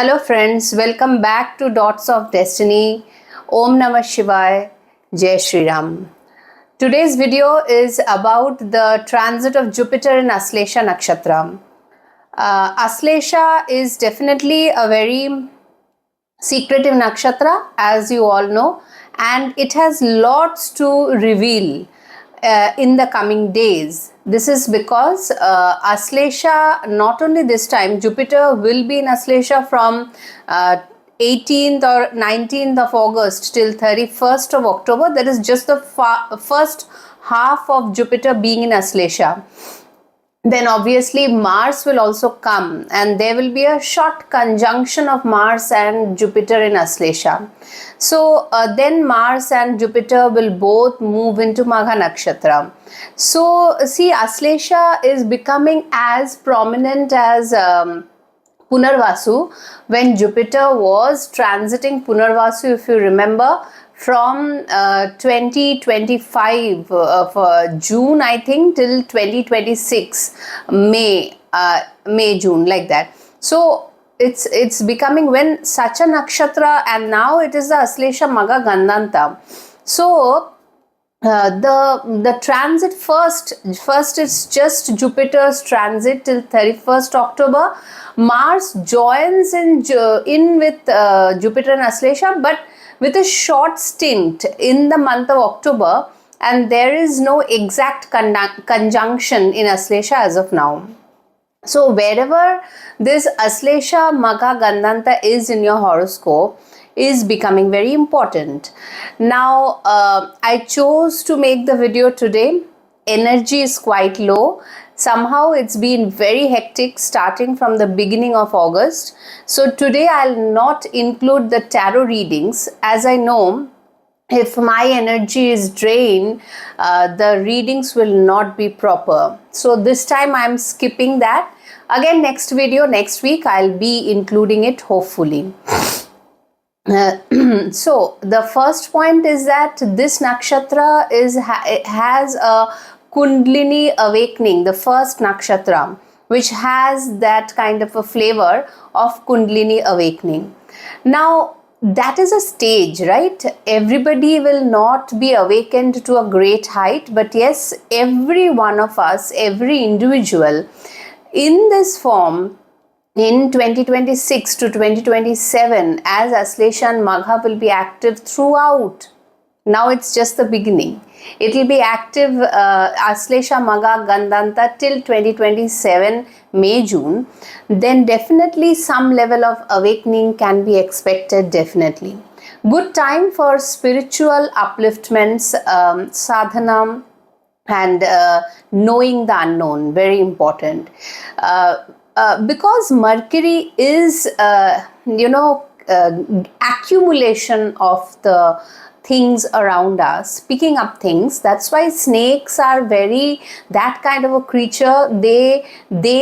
Hello friends, welcome back to Dots of Destiny. Om Namah Shivaya, Jai Shri Ram. Today's video is about the transit of Jupiter in Ashlesha Nakshatra. Ashlesha is definitely a very secretive nakshatra, as you all know, and it has lots to reveal in the coming days. This is because Ashlesha, not only this time, Jupiter will be in Ashlesha from 18th or 19th of August till 31st of October. That is just the first half of Jupiter being in Ashlesha. Then obviously Mars will also come, and there will be a short conjunction of Mars and Jupiter in Ashlesha. So then Mars and Jupiter will both move into Magha Nakshatra. So see, Ashlesha is becoming as prominent as Punarvasu when Jupiter was transiting Punarvasu, if you remember, from 2025 of June, I think, till 2026 May, June, like that. So it's becoming when such a nakshatra, and now it is the Ashlesha Magha Gandanta. So the transit first is just Jupiter's transit till 31st October. Mars joins in with Jupiter and Ashlesha, but with a short stint in the month of October, and there is no exact conjunction in Ashlesha as of now. So wherever this Ashlesha Magha Gandanta is in your horoscope is becoming very important. Now I chose to make the video today. Energy is quite low. Somehow it's been very hectic starting from the beginning of August. So today I'll not include the tarot readings, as I know if my energy is drained, the readings will not be proper. So this time I'm skipping that. Again, next video, next week, I'll be including it, hopefully. So the first point is that this nakshatra has a Kundalini awakening, the first nakshatra, which has that kind of a flavor of Kundalini awakening. Now, that is a stage, right? Everybody will not be awakened to a great height, but yes, every one of us, every individual in this form, in 2026 to 2027, as Ashlesha and Magha will be active throughout. Now it's just the beginning. It will be active Ashlesha Magha Gandanta till 2027 May June. Then definitely some level of awakening can be expected, definitely. Good time for spiritual upliftments, sadhana, and knowing the unknown, very important. Because Mercury is accumulation of the things around us, picking up things. That's why snakes are that kind of a creature. They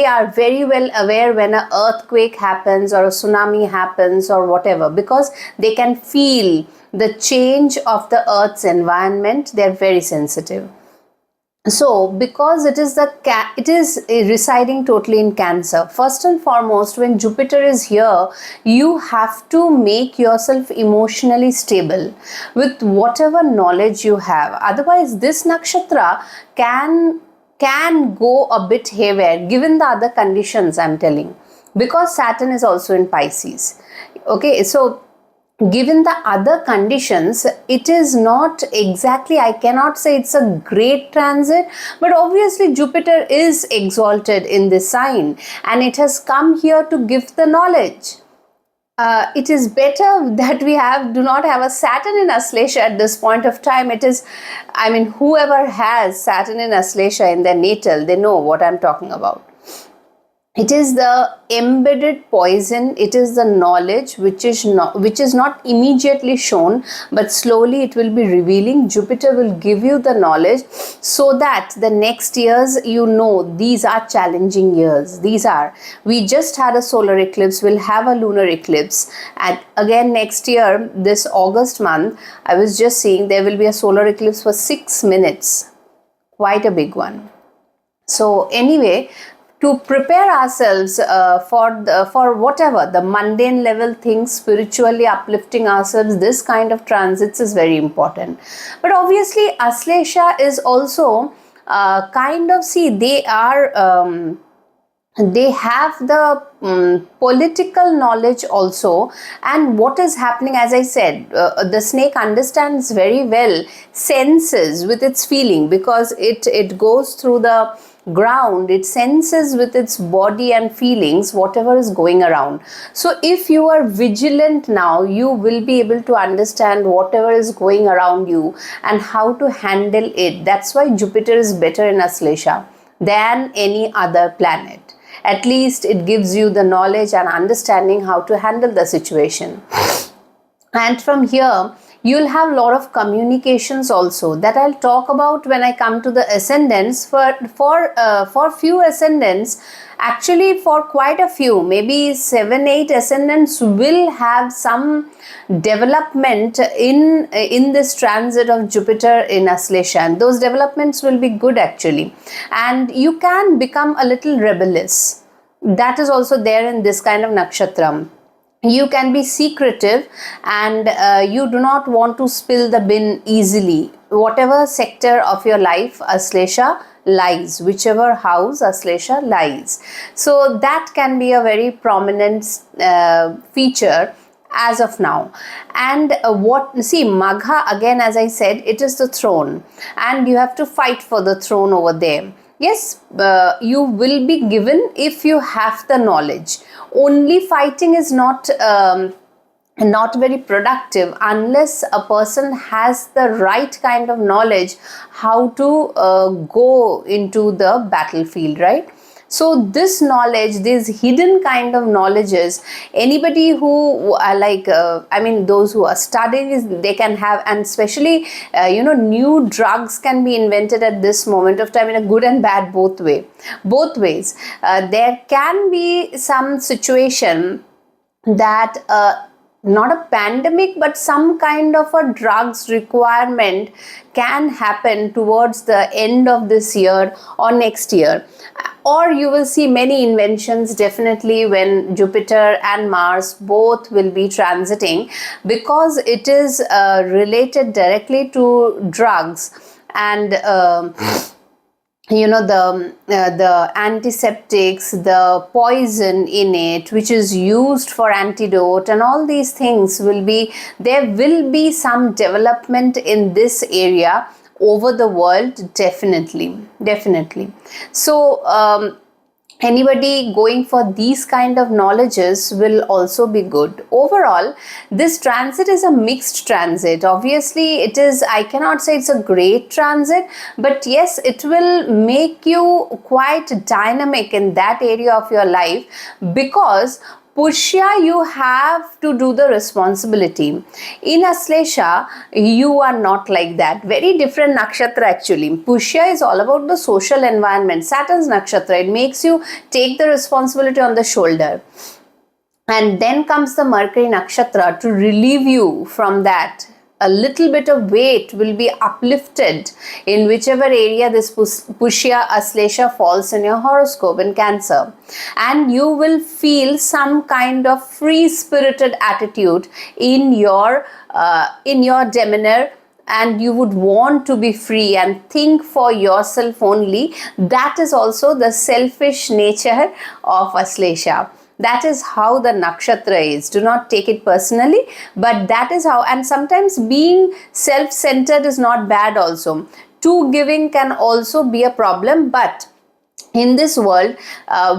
are very well aware when an earthquake happens or a tsunami happens or whatever, because they can feel the change of the earth's environment. They're very sensitive. So because it is residing totally in Cancer, first and foremost, when Jupiter is here, you have to make yourself emotionally stable with whatever knowledge you have. Otherwise, this nakshatra can go a bit haywire given the other conditions I'm telling, because Saturn is also in Pisces. Okay, so given the other conditions, it is not exactly, I cannot say it's a great transit, but obviously Jupiter is exalted in this sign and it has come here to give the knowledge. It is better that we do not have a Saturn in Ashlesha at this point of time. It is, whoever has Saturn in Ashlesha in their natal, they know what I'm talking about. It is the embedded poison, it is the knowledge which is not immediately shown, but slowly it will be revealing. Jupiter will give you the knowledge so that the next years, these are challenging years. We just had a solar eclipse, we'll have a lunar eclipse, and again next year, this August month, I was just seeing there will be a solar eclipse for 6 minutes, quite a big one. So anyway, to prepare ourselves for whatever the mundane level things, spiritually uplifting ourselves. This kind of transits is very important. But obviously Ashlesha is also kind of, see, they have the political knowledge also, and what is happening, as I said, the snake understands very well, senses with its feeling, because it goes through the ground, it senses with its body and feelings whatever is going around. So if you are vigilant now, you will be able to understand whatever is going around you and how to handle it. That's why Jupiter is better in Ashlesha than any other planet. At least it gives you the knowledge and understanding how to handle the situation. And from here, you'll have a lot of communications also that I'll talk about when I come to the ascendants. For few ascendants, actually for quite a few, maybe 7-8 ascendants will have some development in this transit of Jupiter in Ashlesha, and those developments will be good actually. And you can become a little rebellious. That is also there in this kind of nakshatra. You can be secretive, and you do not want to spill the bin easily. Whatever sector of your life Ashlesha lies, whichever house Ashlesha lies. So that can be a very prominent feature as of now. And Magha, again, as I said, it is the throne, and you have to fight for the throne over there. Yes, you will be given if you have the knowledge. Only fighting is not very productive unless a person has the right kind of knowledge how to go into the battlefield, right? So this knowledge, these hidden kind of knowledges, anybody who those who are studying, they can have. And especially new drugs can be invented at this moment of time, in a good and bad both ways. There can be some situation that not a pandemic, but some kind of a drugs requirement can happen towards the end of this year or next year. Or you will see many inventions definitely when Jupiter and Mars both will be transiting, because it is related directly to drugs and the antiseptics, the poison in it, which is used for antidote, and all these things there will be some development in this area over the world, definitely. So anybody going for these kind of knowledges will also be good. Overall, this transit is a mixed transit. Obviously, I cannot say it's a great transit, but yes, it will make you quite dynamic in that area of your life, because Pushya, you have to do the responsibility. In Ashlesha, you are not like that. Very different nakshatra actually. Pushya is all about the social environment. Saturn's nakshatra, it makes you take the responsibility on the shoulder. And then comes the Mercury nakshatra to relieve you from that. A little bit of weight will be uplifted in whichever area this Pushya Ashlesha falls in your horoscope in Cancer, and you will feel some kind of free-spirited attitude in your demeanor, and you would want to be free and think for yourself only. That is also the selfish nature of Ashlesha. That is how the nakshatra is. Do not take it personally, but that is how. And sometimes being self-centered is not bad also. Too giving can also be a problem, but in this world,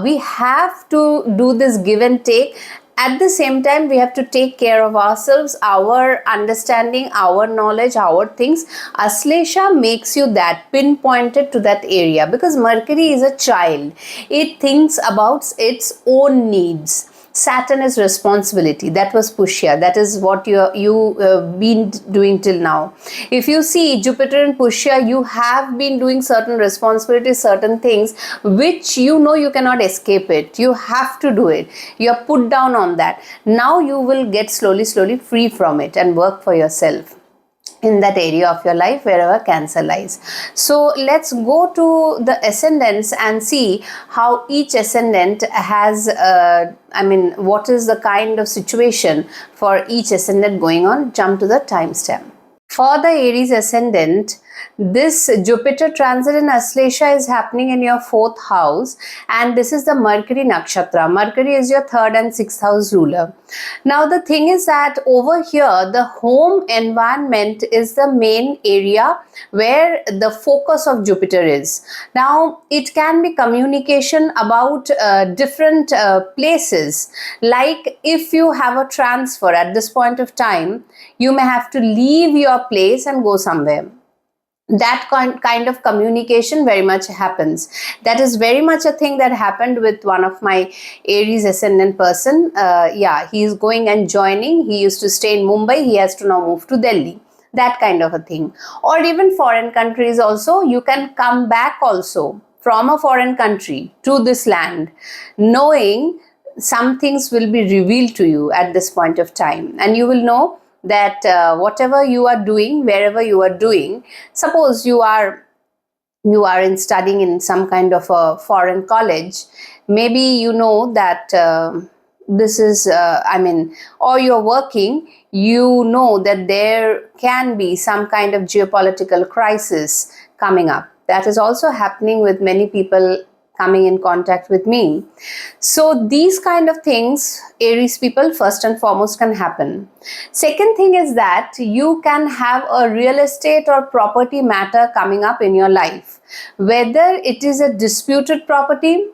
we have to do this give and take. At the same time, we have to take care of ourselves, our understanding, our knowledge, our things. Ashlesha makes you that pinpointed to that area, because Mercury is a child. It thinks about its own needs. Saturn is responsibility. That was Pushya. That is what you been doing till now. If you see Jupiter and Pushya, you have been doing certain responsibilities, certain things which you cannot escape it. You have to do it. You are put down on that. Now you will get slowly free from it and work for yourself. in that area of your life wherever Cancer lies. So let's go to the ascendants and see how each ascendant has, what is the kind of situation for each ascendant going on. Jump to the timestamp. For the Aries ascendant, this Jupiter transit in Ashlesha is happening in your 4th house, and this is the Mercury nakshatra. Mercury is your 3rd and 6th house ruler. Now the thing is that over here the home environment is the main area where the focus of Jupiter is. Now it can be communication about different places, like if you have a transfer at this point of time, you may have to leave your place and go somewhere. That kind of communication very much happens. That is very much a thing that happened with one of my Aries ascendant person. He is going and joining. He used to stay in Mumbai. He has to now move to Delhi. That kind of a thing. Or even foreign countries also. You can come back also from a foreign country to this land, knowing some things will be revealed to you at this point of time. And you will know that whatever you are doing, wherever you are doing, suppose you are in studying in some kind of a foreign college, maybe you know that this is or you're working, you know that there can be some kind of geopolitical crisis coming up. That is also happening with many people coming in contact with me. So these kind of things, Aries people, first and foremost can happen. Second thing is that you can have a real estate or property matter coming up in your life. Whether it is a disputed property,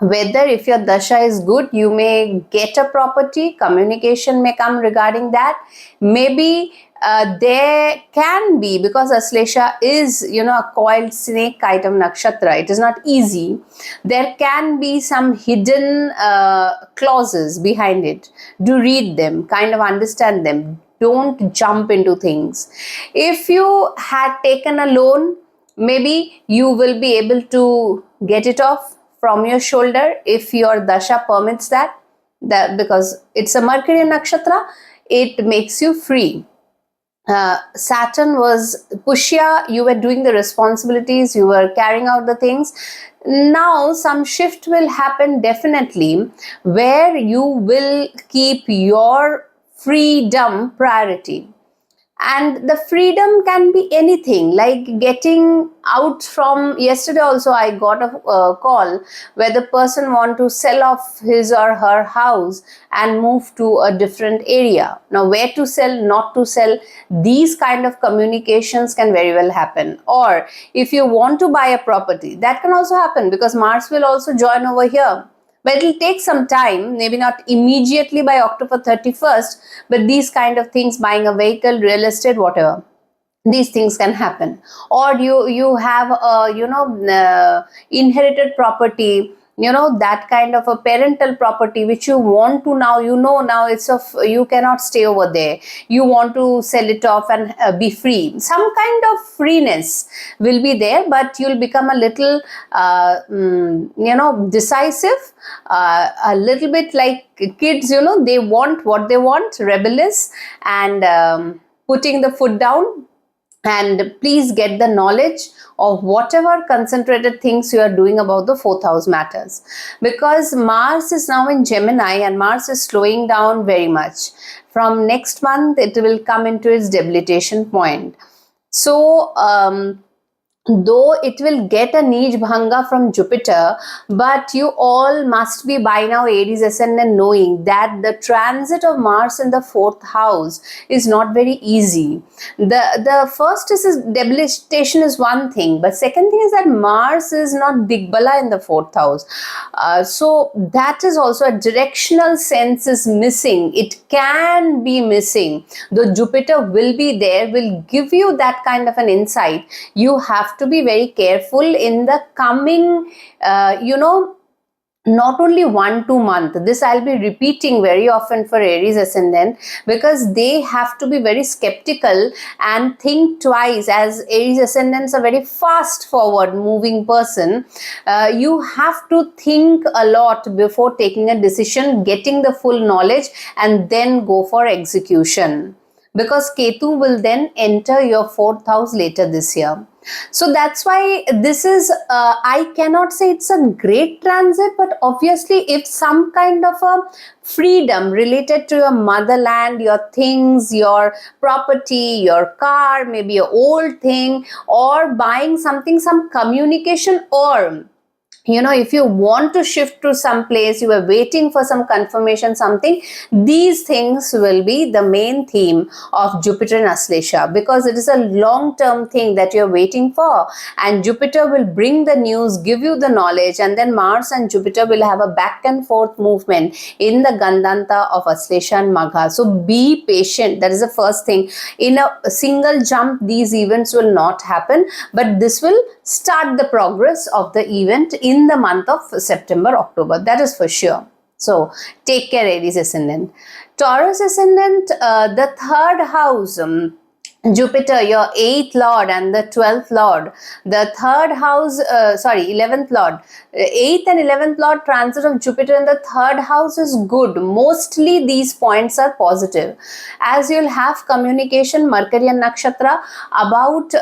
whether if your dasha is good, you may get a property, communication may come regarding that. Maybe there can be, because Ashlesha is, a coiled snake item nakshatra, it is not easy. There can be some hidden clauses behind it. Do read them, kind of understand them. Don't jump into things. If you had taken a loan, maybe you will be able to get it off from your shoulder if your dasha permits that because it's a Mercury nakshatra, it makes you free. Saturn was Pushya, you were doing the responsibilities, you were carrying out the things. Now some shift will happen definitely, where you will keep your freedom priority. And the freedom can be anything, like getting out from, yesterday also I got a call where the person want to sell off his or her house and move to a different area. Now where to sell, not to sell, these kind of communications can very well happen. Or if you want to buy a property, that can also happen, because Mars will also join over here. But it will take some time, maybe not immediately by October 31st, but these kind of things, buying a vehicle, real estate, whatever, these things can happen. Or you have a inherited property, that kind of a parental property which you want to now, now it's of, you cannot stay over there, you want to sell it off and be free. Some kind of freeness will be there, but you'll become a little decisive, a little bit like kids, they want what they want, rebellious, and putting the foot down. And please get the knowledge of whatever concentrated things you are doing about the 4th house matters, because Mars is now in Gemini and Mars is slowing down very much. From next month it will come into its debilitation point. So though it will get a Nij Bhanga from Jupiter, but you all must be by now, Aries ascendant, knowing that the transit of Mars in the 4th house is not very easy. The first is debilitation is one thing, but second thing is that Mars is not Digbala in the 4th house. So that is also a directional sense is missing. It can be missing. Though Jupiter will be there, will give you that kind of an insight. You have to be very careful in the coming, not only 1-2 months. This I'll be repeating very often for Aries ascendant, because they have to be very skeptical and think twice. As Aries ascendants are very fast forward moving person, you have to think a lot before taking a decision, getting the full knowledge, and then go for execution. because Ketu will then enter your fourth house later this year. So that's why this is, I cannot say it's a great transit, but obviously if some kind of a freedom related to your motherland, your things, your property, your car, maybe your old thing, or buying something, some communication, or if you want to shift to some place, you are waiting for some confirmation, something, these things will be the main theme of Jupiter in Ashlesha, because it is a long-term thing that you're waiting for, and Jupiter will bring the news, give you the knowledge, and then Mars and Jupiter will have a back and forth movement in the Gandanta of Ashlesha and Magha. So be patient. That is the first thing. In a single jump, these events will not happen, but this will start the progress of the event in the month of September, October. That is for sure. So take care, Aries ascendant. Taurus ascendant, the third house, Jupiter, your 8th lord and the 12th lord, the third house, 11th lord, 8th and 11th lord transit of Jupiter in the third house is good. Mostly these points are positive, as you'll have communication, Mercury and Nakshatra, about,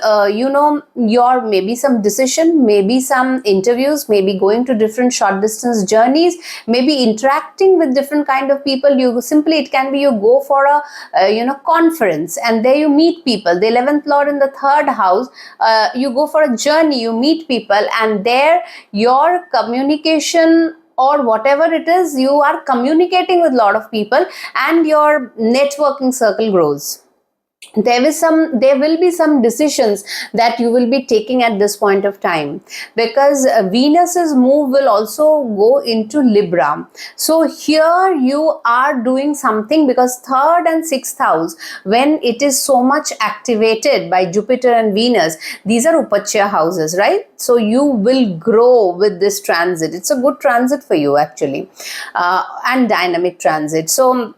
your maybe some decision, maybe some interviews, maybe going to different short distance journeys, maybe interacting with different kind of people. You simply, it can be you go for a, conference, and there you meet people. The 11th lord in the third house, you go for a journey, you meet people, and there your communication or whatever it is, you are communicating with a lot of people and your networking circle grows. There will be some decisions that you will be taking at this point of time, because Venus's move will also go into Libra. So here you are doing something, because third and sixth house, when it is so much activated by Jupiter and Venus, these are Upachya houses, right? So you will grow with this transit. It's a good transit for you actually, and dynamic transit. So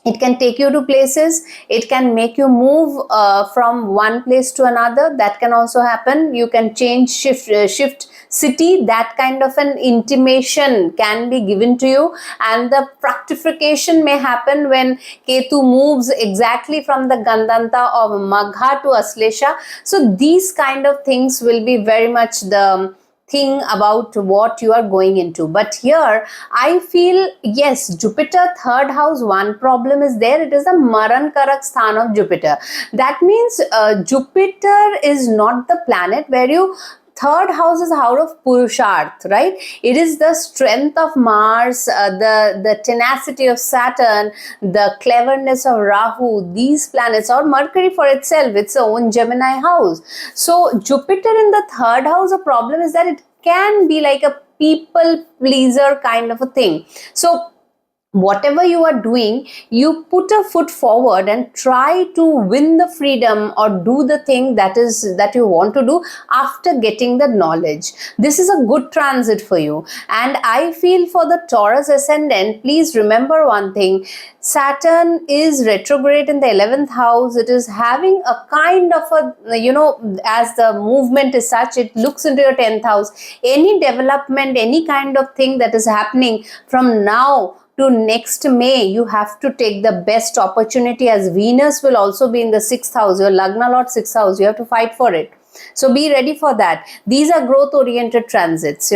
it can take you to places, it can make you move from one place to another. That can also happen. You can change, shift city. That kind of an intimation can be given to you, and the fructification may happen when Ketu moves exactly from the Gandanta of Magha to Ashlesha. So these kind of things will be very much the thing about what you are going into. But here I feel, yes, Jupiter third house, one problem is there. It is the Maran Karak Sthan of Jupiter. That means Jupiter is not the planet where you, third house is out of Purusharth, right? It is the strength of Mars, the tenacity of Saturn, the cleverness of Rahu, these planets, or Mercury for itself, its own Gemini house. So Jupiter in the third house, a problem is that it can be like a people pleaser kind of a thing. So whatever you are doing, you put a foot forward and try to win the freedom or do the thing that you want to do after getting the knowledge. This is a good transit for you. And I feel for the Taurus ascendant, please remember one thing. Saturn is retrograde in the 11th house. It is having a kind of a, as the movement is such, it looks into your 10th house. Any development, any kind of thing that is happening from now to next May, you have to take the best opportunity, as Venus will also be in the 6th house, your Lagna Lord 6th house. You have to fight for it. So be ready for that. These are growth oriented transits,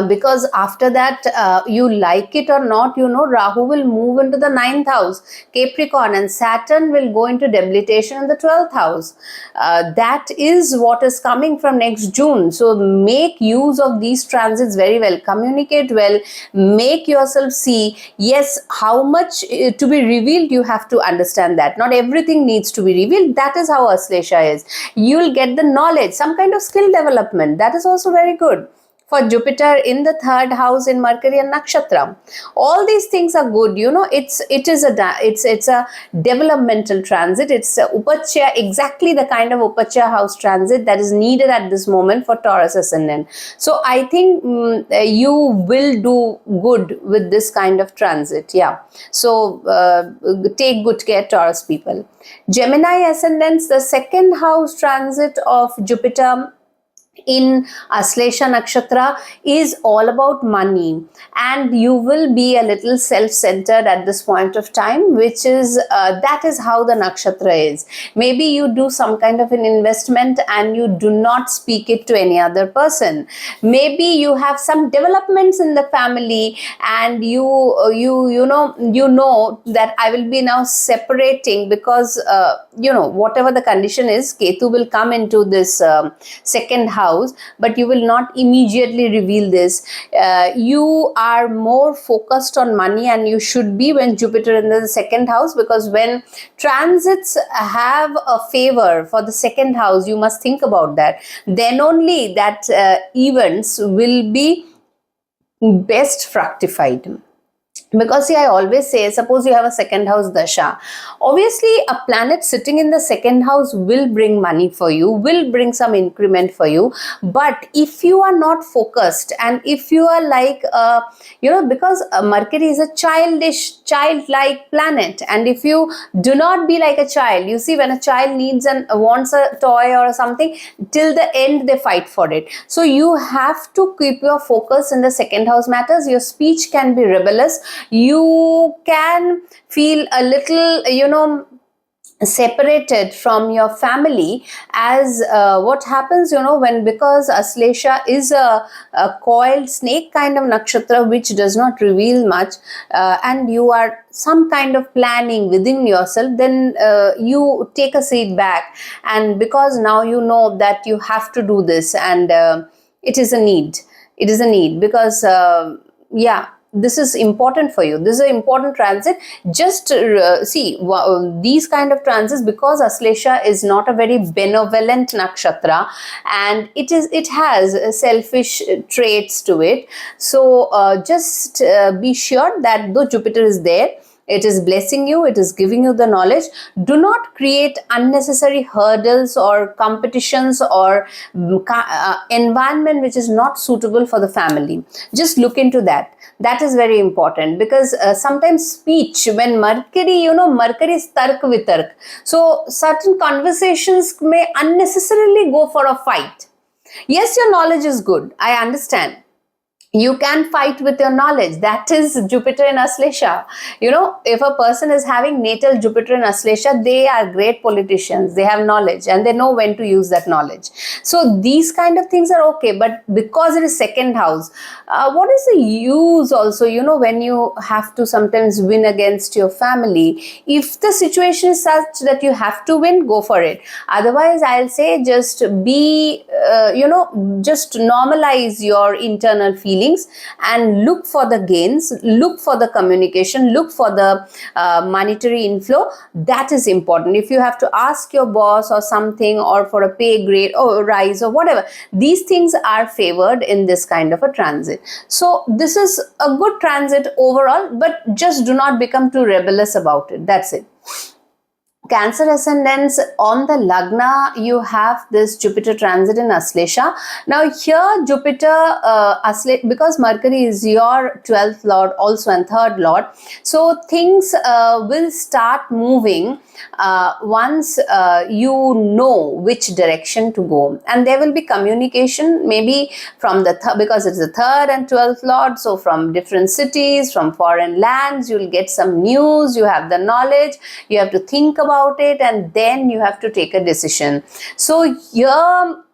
because after that, you like it or not, Rahu will move into the 9th house, Capricorn, and Saturn will go into debilitation in the 12th house. That is what is coming from next June. So make use of these transits very well, communicate well, make yourself see, yes, how much to be revealed, you have to understand that. Not everything needs to be revealed. That is how Ashlesha is. You will get the knowledge, some kind of skill development. That is also very good. For Jupiter in the third house in Mercury and Nakshatra, all these things are good. It's a developmental transit. It's a Upachya, exactly the kind of Upachya house transit that is needed at this moment for Taurus ascendant. So I think you will do good with this kind of transit. Yeah. So take good care, Taurus people. Gemini ascendants, the second house transit of Jupiter in Ashlesha Nakshatra is all about money, and you will be a little self-centered at this point of time, which is that is how the nakshatra is. Maybe you do some kind of an investment and you do not speak it to any other person. Maybe you have some developments in the family, and you know that I will be now separating, because whatever the condition is, Ketu will come into this second house, but you will not immediately reveal this. You are more focused on money, and you should be when Jupiter in the second house, because when transits have a favor for the second house, you must think about that. Then only that events will be best fructified. Because see, I always say, suppose you have a second house dasha, obviously a planet sitting in the second house will bring money for you, will bring some increment for you. But if you are not focused, and if you are like because Mercury is a childlike planet, and if you do not be like a child, you see, when a child needs and wants a toy or something, till the end they fight for it. So you have to keep your focus in the second house matters. Your speech can be rebellious, you can feel a little separated from your family, as what happens when, because Ashlesha is a coiled snake kind of nakshatra which does not reveal much, and you are some kind of planning within yourself, then you take a seat back, and because now you know that you have to do this, and it is a need, because yeah, this is important for you. This is an important transit. Just see these kind of transits, because Ashlesha is not a very benevolent nakshatra, and it has selfish traits to it. So just be sure that though Jupiter is there, it is blessing you, it is giving you the knowledge. Do not create unnecessary hurdles or competitions or environment which is not suitable for the family. Just look into that. That is very important, because sometimes speech, when Mercury, Mercury is tark vitark. So certain conversations may unnecessarily go for a fight. Yes, your knowledge is good, I understand. You can fight with your knowledge. That is Jupiter in Ashlesha. If a person is having natal Jupiter in Ashlesha, they are great politicians. They have knowledge and they know when to use that knowledge. So these kind of things are okay. But because it is second house, what is the use also, when you have to sometimes win against your family? If the situation is such that you have to win, go for it. Otherwise, I'll say just be, just normalize your internal feelings and look for the gains, look for the communication, look for the monetary inflow. That is important. If you have to ask your boss or something, or for a pay grade or rise or whatever, these things are favored in this kind of a transit. So this is a good transit overall, but just do not become too rebellious about it. That's it. Cancer ascendants, on the Lagna, you have this Jupiter transit in Ashlesha. Now here Jupiter, because Mercury is your 12th lord also and 3rd lord, so things will start moving once you know which direction to go, and there will be communication maybe from the because it's the 3rd and 12th lord, so from different cities, from foreign lands, you will get some news, you have the knowledge, you have to think about it, and then you have to take a decision. So your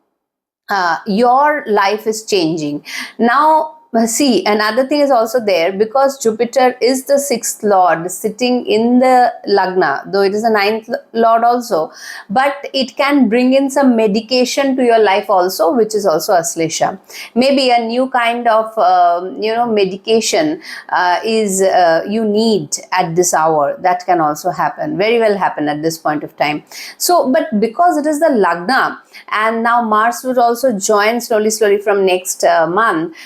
life is changing now. See, another thing is also there, because Jupiter is the 6th lord sitting in the Lagna, though it is a 9th lord also, but it can bring in some medication to your life also, which is also Ashlesha. Maybe a new kind of medication is you need at this hour. That can also happen, very well happen at this point of time. So, but because it is the Lagna, and now Mars would also join slowly from next month,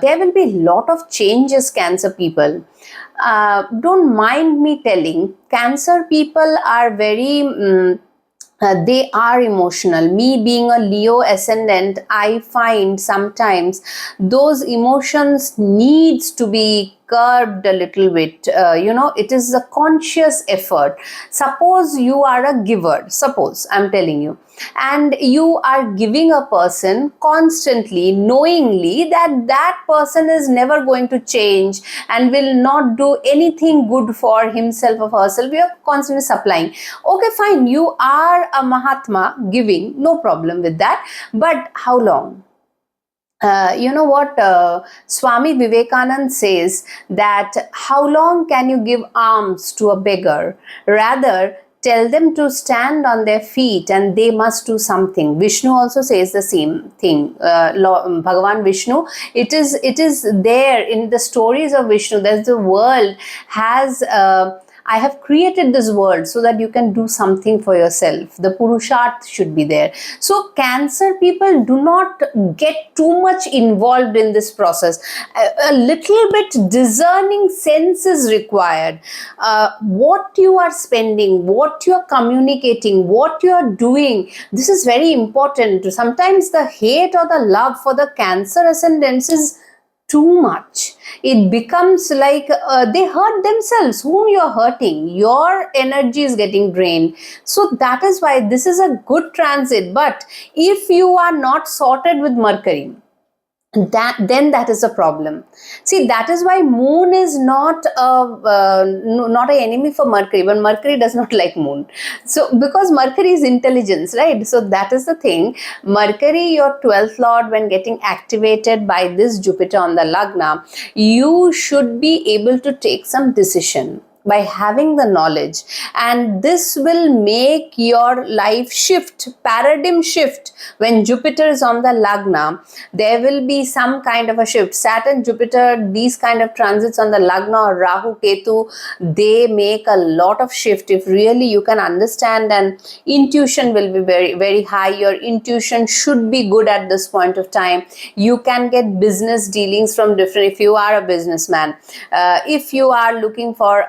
there will be a lot of changes, Cancer people. Don't mind me telling, Cancer people are very they are emotional. Me being a Leo ascendant, I find sometimes those emotions needs to be curbed a little bit. It is a conscious effort. Suppose you are a giver, suppose I'm telling you, and you are giving a person constantly, knowingly that person is never going to change and will not do anything good for himself or herself. You are constantly supplying. Okay, fine, you are a Mahatma giving, no problem with that, but how long? You know what Swami Vivekananda says, that how long can you give alms to a beggar? Rather, tell them to stand on their feet and they must do something. Vishnu also says the same thing. Bhagavan Vishnu, it is there in the stories of Vishnu that the world has I have created this world so that you can do something for yourself. The Purusharth should be there. So Cancer people, do not get too much involved in this process. A little bit discerning sense is required. What you are spending, what you are communicating, what you are doing, this is very important. Sometimes the hate or the love for the Cancer ascendants is too much. It becomes like they hurt themselves. Whom you are hurting, your energy is getting drained. So that is why this is a good transit. But if you are not sorted with Mercury, then that is a problem. See, that is why moon is not an enemy for Mercury, but Mercury does not like moon. So because Mercury is intelligence, right? So that is the thing. Mercury, your 12th lord, when getting activated by this Jupiter on the Lagna, you should be able to take some decision by having the knowledge, and this will make your life shift, paradigm shift. When Jupiter is on the Lagna, there will be some kind of a shift. Saturn, Jupiter, these kind of transits on the Lagna, or Rahu, Ketu, they make a lot of shift. If really you can understand, and intuition will be very, very high. Your intuition should be good at this point of time. You can get business dealings from different, if you are a businessman, if you are looking for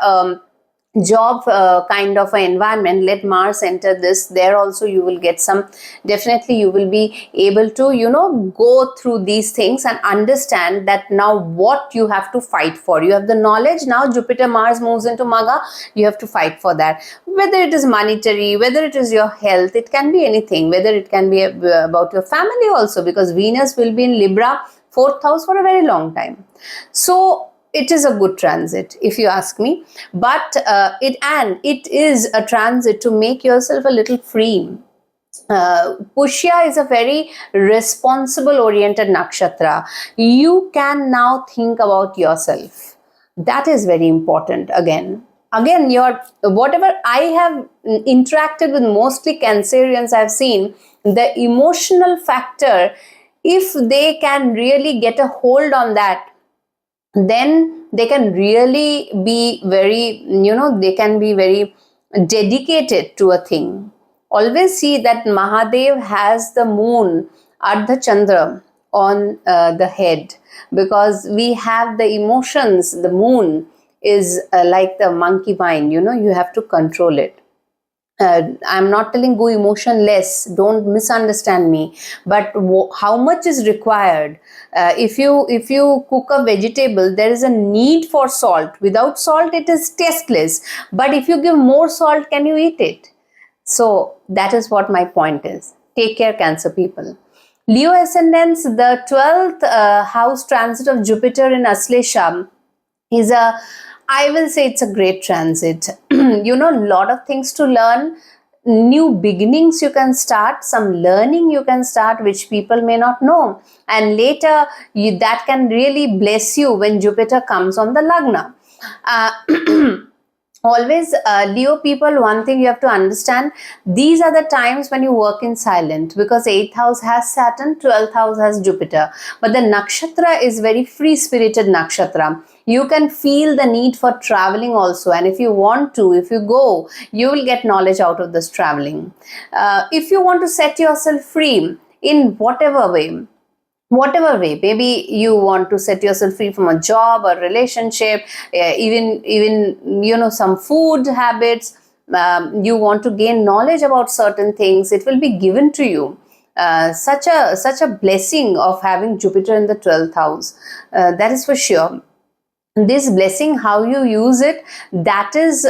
job kind of an environment, let Mars enter this. There also you will get some, definitely you will be able to go through these things and understand that now what you have to fight for. You have the knowledge. Now Jupiter Mars moves into Maga, you have to fight for that, whether it is monetary, whether it is your health, it can be anything, whether it can be about your family also, because Venus will be in Libra, 4th house, for a very long time. So it is a good transit, if you ask me, but it is a transit to make yourself a little free. Pushya is a very responsible oriented nakshatra. You can now think about yourself. That is very important. Again, your whatever I have interacted with, mostly Cancerians, I've seen the emotional factor. If they can really get a hold on that, then they can really be very, they can be very dedicated to a thing. Always see that Mahadev has the moon, Ardha Chandra, on the head, because we have the emotions. The moon is like the monkey mind, you have to control it. I'm not telling go emotionless, don't misunderstand me, but how much is required? If you cook a vegetable, there is a need for salt. Without salt, it is tasteless. But if you give more salt, can you eat it? So that is what my point is. Take care, Cancer people. Leo ascendants, the 12th house transit of Jupiter in Ashlesha is I will say it's a great transit. Lot of things to learn, new beginnings you can start, some learning you can start which people may not know, and later that can really bless you when Jupiter comes on the Lagna. Always, Leo people, one thing you have to understand, these are the times when you work in silent, because 8th house has Saturn, 12th house has Jupiter. But the nakshatra is very free-spirited nakshatra. You can feel the need for traveling also, and if you want to, if you go, you will get knowledge out of this traveling. If you want to set yourself free in whatever way, maybe you want to set yourself free from a job or relationship, even some food habits, you want to gain knowledge about certain things, it will be given to you. Such a blessing of having Jupiter in the 12th house, that is for sure. this blessing, how you use it, that is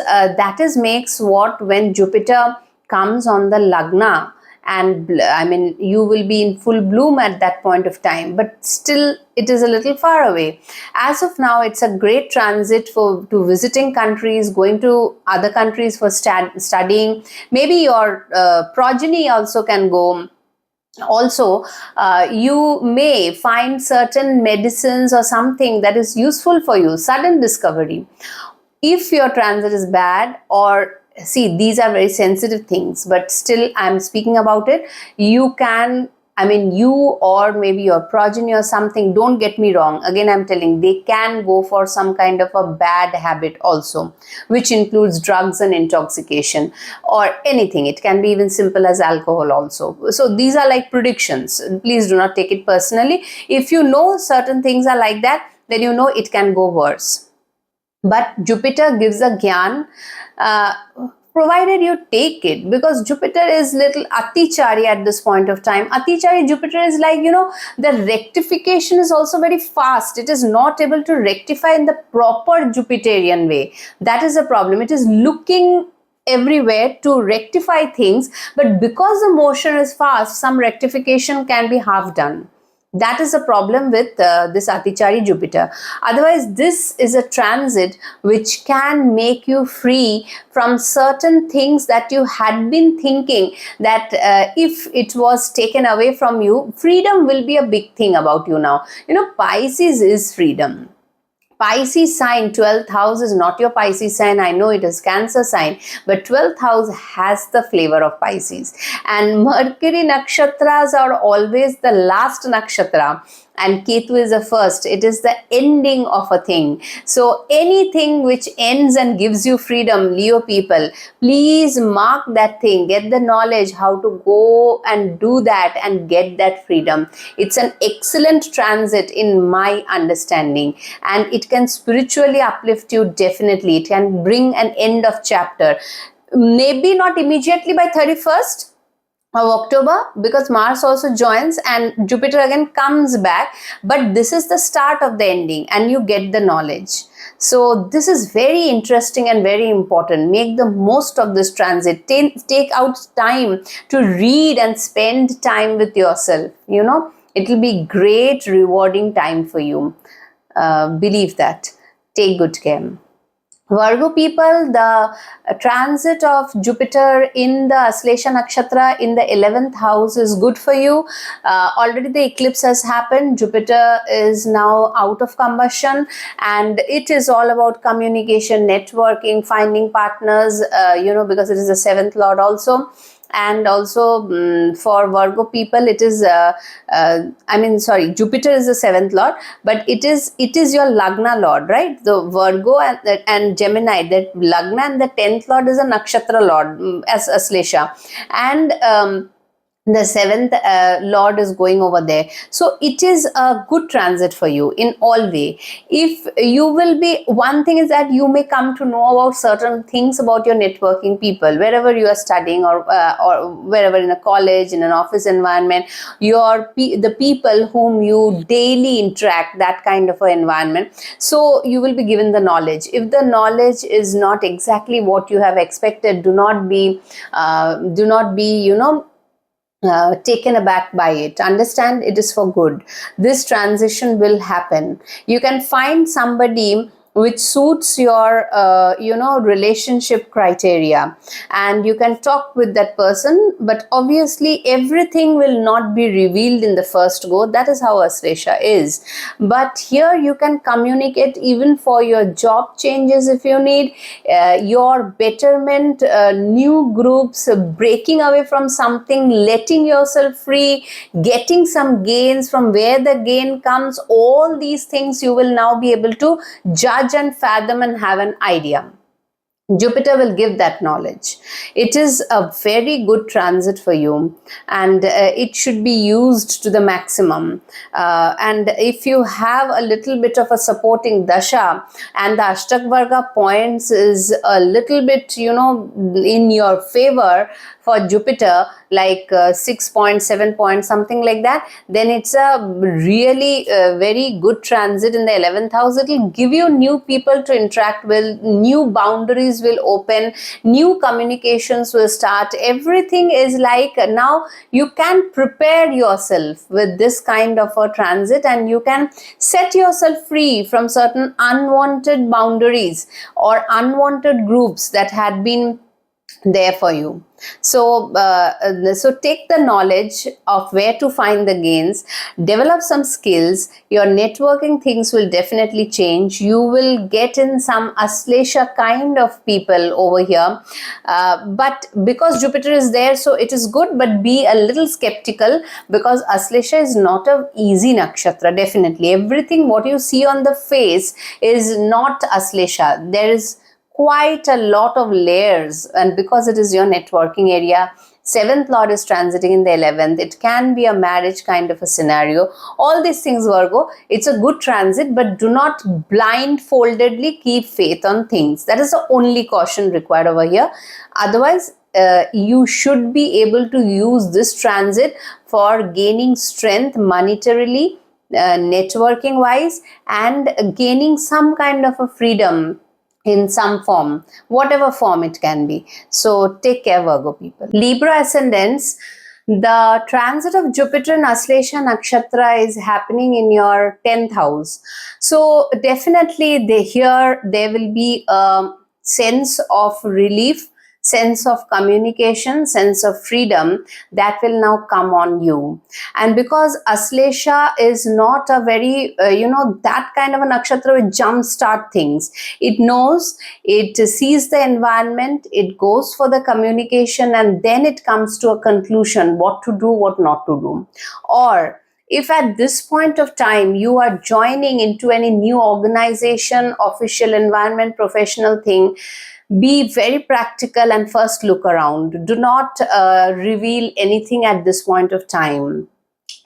makes what, when Jupiter comes on the lagna, and I mean, you will be in full bloom at that point of time, but still it is a little far away. As of now, it's a great transit for to visiting countries, going to other countries for studying. Maybe your progeny also can go. Also, you may find certain medicines or something that is useful for you, sudden discovery. If your transit is bad, or see, these are very sensitive things, but still I'm speaking about it. You can, I mean, you or maybe your progeny or something, don't get me wrong, again I'm telling, they can go for some kind of a bad habit also, which includes drugs and intoxication or anything. It can be even simple as alcohol also. So these are like predictions. Please do not take it personally. If you know certain things are like that, then you know it can go worse. But Jupiter gives a gyan, provided you take it, because Jupiter is little atichari at this point of time. Atichari Jupiter is like, the rectification is also very fast. It is not able to rectify in the proper Jupiterian way. That is a problem. It is looking everywhere to rectify things, but because the motion is fast, some rectification can be half done. That is a problem with this Atichari Jupiter. Otherwise, this is a transit which can make you free from certain things that you had been thinking that if it was taken away from you, freedom will be a big thing about you now. Pisces is freedom. Pisces sign, 12th house is not your Pisces sign. I know it is Cancer sign, but 12th house has the flavor of Pisces. And Mercury nakshatras are always the last nakshatra, and Ketu is the first. It is the ending of a thing. So anything which ends and gives you freedom, Leo people, please mark that thing. Get the knowledge how to go and do that and get that freedom. It's an excellent transit in my understanding, and it can spiritually uplift you. Definitely, it can bring an end of chapter. Maybe not immediately by 31st of October, because Mars also joins and Jupiter again comes back, but this is the start of the ending and you get the knowledge. So this is very interesting and very important. Make the most of this transit. Take out time to read and spend time with yourself. It will be great, rewarding time for you. Believe that. Take good care. Virgo people, the transit of Jupiter in the Ashlesha nakshatra in the 11th house is good for you. Already the eclipse has happened. Jupiter is now out of combustion, and it is all about communication, networking, finding partners, because it is the 7th lord also. And also for Virgo people, it is Jupiter is the 7th lord, but it is your Lagna lord, right? The Virgo and Gemini, that Lagna and the 10th lord is a nakshatra lord, as Ashlesha, and the 7th lord is going over there. So it is a good transit for you in all way. If you will be, one thing is that you may come to know about certain things about your networking people, wherever you are studying, or wherever, in a college, in an office environment, the people whom you daily interact, that kind of an environment. So you will be given the knowledge. If the knowledge is not exactly what you have expected, do not be taken aback by it. Understand, it is for good. This transition will happen. You can find somebody which suits your relationship criteria, and you can talk with that person, but obviously everything will not be revealed in the first go. That is how Ashlesha is. But here you can communicate even for your job changes if you need, your betterment, new groups, breaking away from something, letting yourself free, getting some gains, from where the gain comes. All these things you will now be able to judge and fathom and have an idea. Jupiter will give that knowledge. It is a very good transit for you, and it should be used to the maximum. And if you have a little bit of a supporting dasha, and the Ashtak Varga points is a little bit, in your favor for Jupiter, like 6 point, 7 point, something like that, then it's a really very good transit in the 11th house. It will give you new people to interact with, new boundaries will open, new communications will start. Everything is like now you can prepare yourself with this kind of a transit, and you can set yourself free from certain unwanted boundaries or unwanted groups that had been there for you. So take the knowledge of where to find the gains, develop some skills. Your networking things will definitely change. You will get in some Ashlesha kind of people over here, but because Jupiter is there, so it is good, but be a little skeptical, because Ashlesha is not a easy nakshatra. Definitely everything what you see on the face is not Ashlesha. There is quite a lot of layers, and because it is your networking area, 7th lord is transiting in the 11th, it can be a marriage kind of a scenario. All these things, Virgo, it's a good transit, but do not blindfoldedly keep faith on things. That is the only caution required over here. Otherwise, you should be able to use this transit for gaining strength monetarily, networking wise, and gaining some kind of a freedom in some form, whatever form it can be. So take care, Virgo people. Libra ascendants, the transit of Jupiter in Ashlesha Nakshatra is happening in your 10th house. So definitely there will be a sense of relief, sense of communication, sense of freedom that will now come on you. And because Ashlesha is not a very, that kind of a nakshatra which jumpstart things. It knows, it sees the environment, it goes for the communication, and then it comes to a conclusion what to do, what not to do. Or if at this point of time you are joining into any new organization, official environment, professional thing, be very practical and first look around. Do not reveal anything at this point of time.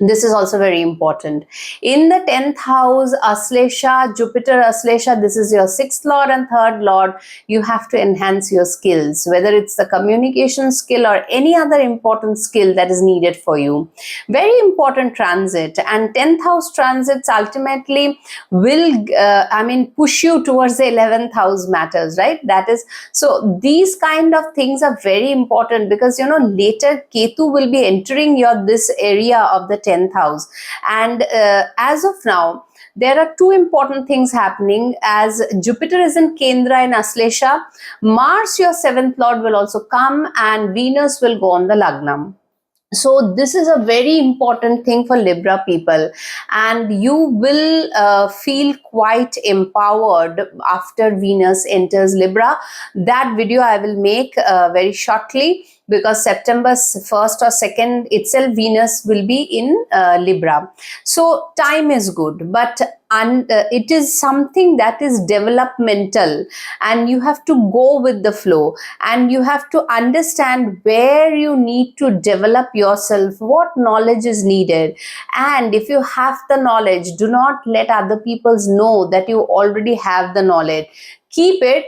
This is also very important. In the 10th house, Ashlesha, Jupiter Ashlesha, this is your 6th lord and 3rd lord. You have to enhance your skills, whether it's the communication skill or any other important skill that is needed for you. Very important transit, and 10th house transits ultimately will, push you towards the 11th house matters, right? That is, so these kind of things are very important, because later Ketu will be entering this area of the 10th house, and as of now there are two important things happening. As Jupiter is in Kendra in Ashlesha, Mars, your 7th lord, will also come, and Venus will go on the Lagnam. So this is a very important thing for Libra people, and you will feel quite empowered after Venus enters Libra. That video I will make very shortly, because September 1st or 2nd itself Venus will be in Libra. So time is good, but it is something that is developmental, and you have to go with the flow, and you have to understand where you need to develop yourself, what knowledge is needed. And if you have the knowledge, do not let other people know that you already have the knowledge. Keep it,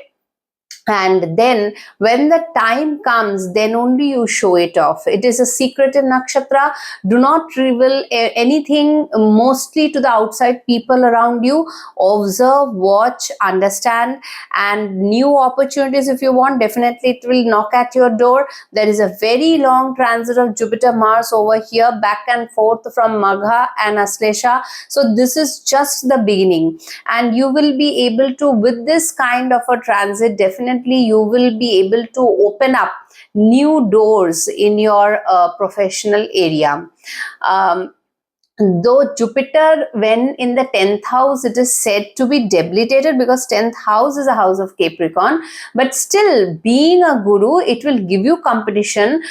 and then when the time comes, then only you show it off. It is a secretive nakshatra. Do not reveal anything mostly to the outside people around you. Observe, watch, understand, and new opportunities, if you want, definitely it will knock at your door. There is a very long transit of Jupiter Mars over here, back and forth from Magha and Ashlesha. So this is just the beginning, and you will be able to, with this kind of a transit, definitely you will be able to open up new doors in your professional area. though Jupiter, when in the 10th house, it is said to be debilitated because 10th house is a house of Capricorn, but still, being a guru, it will give you competition.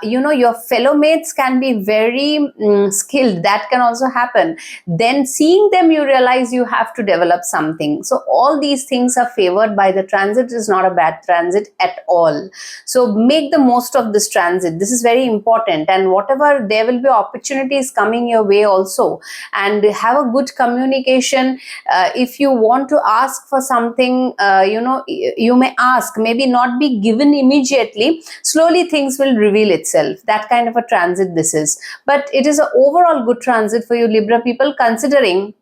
Your fellow mates can be very skilled. That can also happen. Then seeing them, you realize you have to develop something. So all these things are favored by the transit. It is not a bad transit at all. So make the most of this transit. This is very important. And whatever, there will be opportunities coming your way also, and have a good communication. If you want to ask for something, you may ask, maybe not be given immediately. Slowly things will reveal itself. That kind of a transit this is. But it is an overall good transit for you Libra people, considering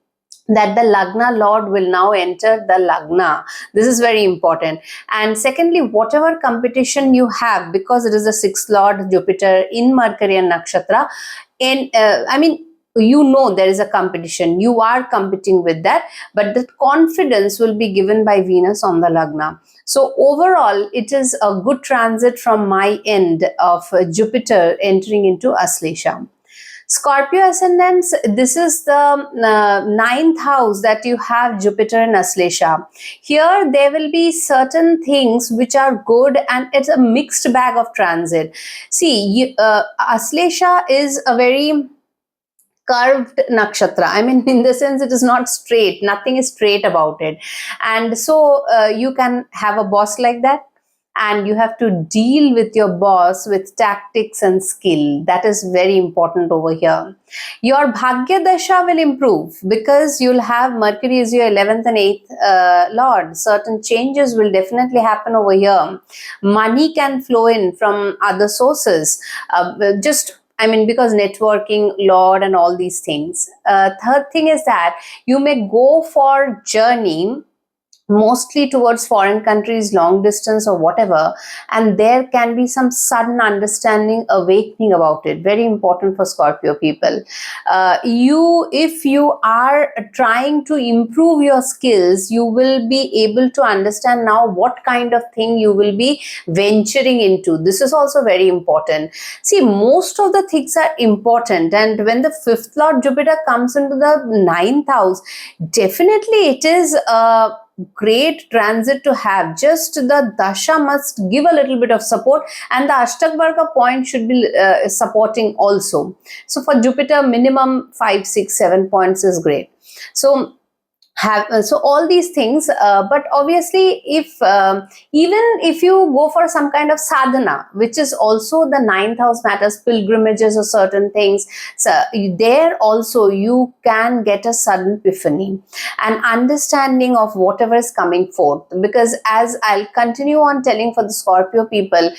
that the Lagna Lord will now enter the Lagna. This is very important. And secondly, whatever competition you have, because it is the 6th Lord Jupiter in Mercury and Nakshatra, there is a competition. You are competing with that, but the confidence will be given by Venus on the Lagna. So overall, it is a good transit from my end of Jupiter entering into Ashlesha. Scorpio ascendants, this is the 9th house that you have Jupiter in Ashlesha. Here there will be certain things which are good, and it's a mixed bag of transit. See, Ashlesha is a very curved nakshatra. I mean, in the sense, it is not straight. Nothing is straight about it. And so you can have a boss like that, and you have to deal with your boss with tactics and skill. That is very important over here. Your Bhagya Dasha will improve because you'll have Mercury is your 11th and 8th Lord. Certain changes will definitely happen over here. Money can flow in from other sources. Because networking, Lord, and all these things. Third thing is that you may go for journey, mostly towards foreign countries, long distance or whatever, and there can be some sudden understanding, awakening about it. Very important for Scorpio people. If you are trying to improve your skills, you will be able to understand now what kind of thing you will be venturing into. This is also very important. See, most of the things are important, and when the 5th Lord Jupiter comes into the 9th house, definitely it is great transit to have. Just the dasha must give a little bit of support, and the Ashtakvarga point should be supporting also. So for Jupiter, minimum 5, 6, 7 points is great. So all these things, but obviously even if you go for some kind of sadhana, which is also the 9th house matters, pilgrimages or certain things, so there also you can get a sudden epiphany and understanding of whatever is coming forth. Because as I'll continue on telling for the Scorpio people,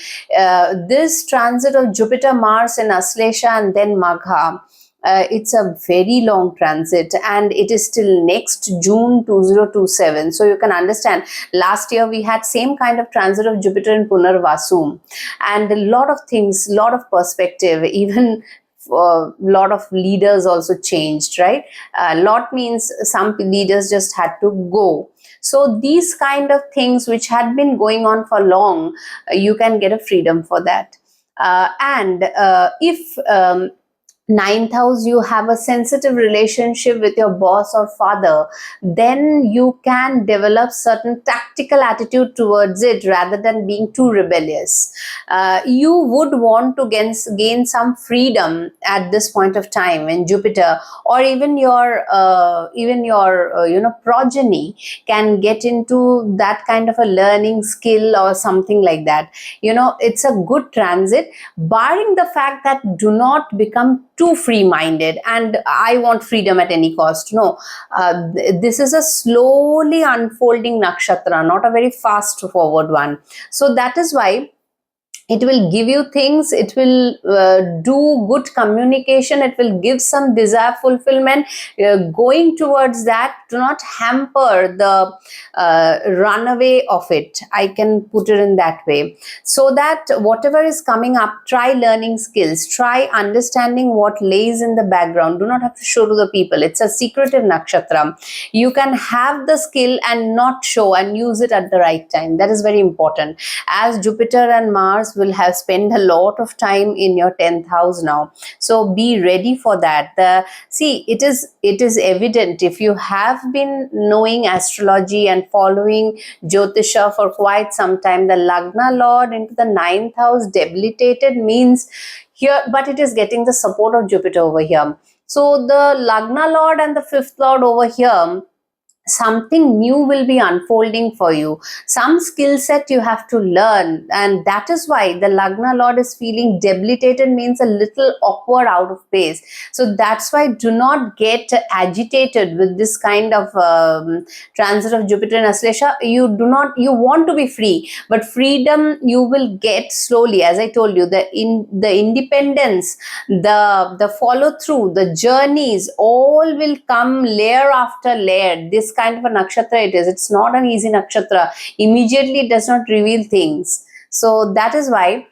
this transit of Jupiter Mars in Ashlesha and then Magha, it's a very long transit, and it is till next June 2027. So you can understand, last year we had same kind of transit of Jupiter in Punarvasu, and a lot of things, lot of perspective, even lot of leaders also changed, right? Lot means some leaders just had to go. So these kind of things which had been going on for long, you can get a freedom for that. If 9th house, you have a sensitive relationship with your boss or father, then you can develop certain tactical attitude towards it rather than being too rebellious. You would want to gain some freedom at this point of time in Jupiter, or even your progeny can get into that kind of a learning skill or something like that. It's a good transit, barring the fact that do not become too free-minded and I want freedom at any cost. No, this is a slowly unfolding nakshatra, not a very fast forward one. So that is why it will give you things, it will do good communication, it will give some desire fulfillment. Going towards that, do not hamper the runaway of it. I can put it in that way. So that whatever is coming up, try learning skills, try understanding what lays in the background. Do not have to show to the people. It's a secretive nakshatra. You can have the skill and not show and use it at the right time. That is very important. As Jupiter and Mars will have spent a lot of time in your 10th house now. So be ready for that. See, it is evident, if you have been knowing astrology and following Jyotisha for quite some time, the Lagna Lord into the 9th house debilitated means here, but it is getting the support of Jupiter over here. So the Lagna Lord and the 5th Lord over here, something new will be unfolding for you. Some skill set you have to learn, and that is why the Lagna Lord is feeling debilitated, means a little awkward, out of place. So that's why do not get agitated with this kind of transit of Jupiter and Ashlesha. You want to be free, but freedom you will get slowly. As I told you, the independence, the follow through, the journeys, all will come layer after layer. This kind of a nakshatra it is. It's not an easy nakshatra. Immediately it does not reveal things. So that is why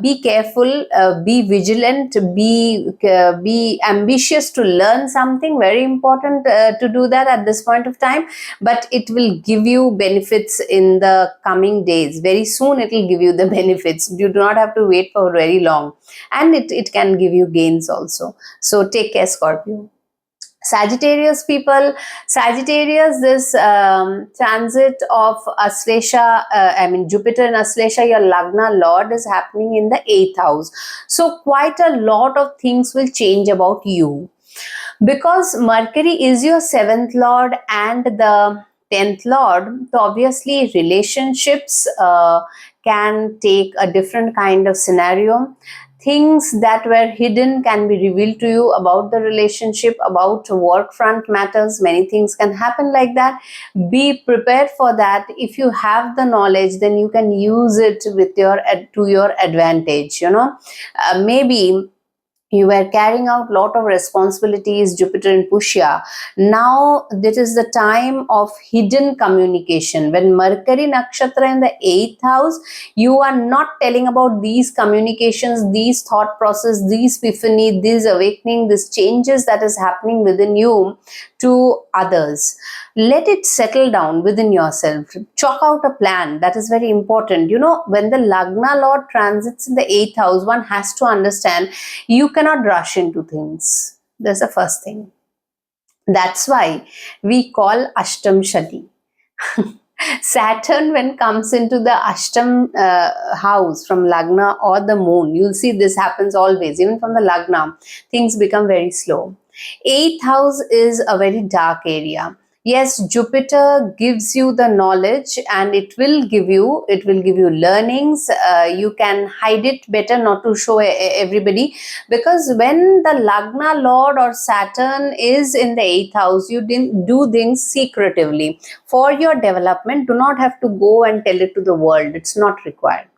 be careful, be vigilant, be ambitious to learn something. Very important to do that at this point of time, but it will give you benefits in the coming days. Very soon it will give you the benefits. You do not have to wait for very long, and it can give you gains also. So take care, Scorpio. Sagittarius people, Sagittarius, this transit of Ashlesha, Jupiter and Ashlesha, your Lagna Lord, is happening in the 8th house. So quite a lot of things will change about you, because Mercury is your 7th Lord and the 10th Lord. So obviously relationships can take a different kind of scenario. Things that were hidden can be revealed to you about the relationship, about work front matters. Many things can happen like that. Be prepared for that. If you have the knowledge, then you can use it to your advantage. Maybe you were carrying out lot of responsibilities, Jupiter in Pushya. Now this is the time of hidden communication. When Mercury Nakshatra in the 8th house, you are not telling about these communications, these thought process, these epiphany, this awakening, these changes that is happening within you to others. Let it settle down within yourself. Chalk out a plan. That is very important. When the Lagna Lord transits in the 8th house, one has to understand you cannot rush into things. That's the first thing. That's why we call Ashtam Shati. Saturn, when comes into the Ashtam house from Lagna or the moon, you'll see this happens always. Even from the Lagna, things become very slow. 8th house is a very dark area. Yes, Jupiter gives you the knowledge, and it will give you learnings. You can hide it better, not to show everybody, because when the Lagna Lord or Saturn is in the 8th house, you didn't do things secretively. For your development, do not have to go and tell it to the world. It's not required.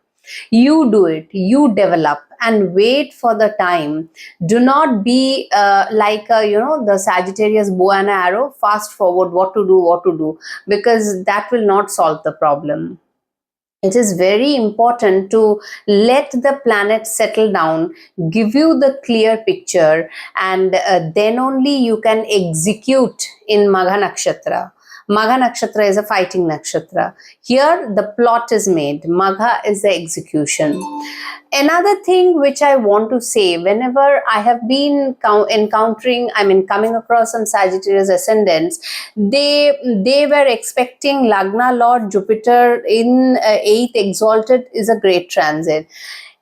You do it, you develop, and wait for the time. Do not be like the Sagittarius bow and arrow, fast forward what to do, because that will not solve the problem. It is very important to let the planet settle down, give you the clear picture, and then only you can execute in Magha Nakshatra. Magha Nakshatra is a fighting nakshatra. Here the plot is made. Magha is the execution. Another thing which I want to say, whenever I have been coming across some Sagittarius ascendants, they were expecting Lagna Lord Jupiter in 8th exalted is a great transit.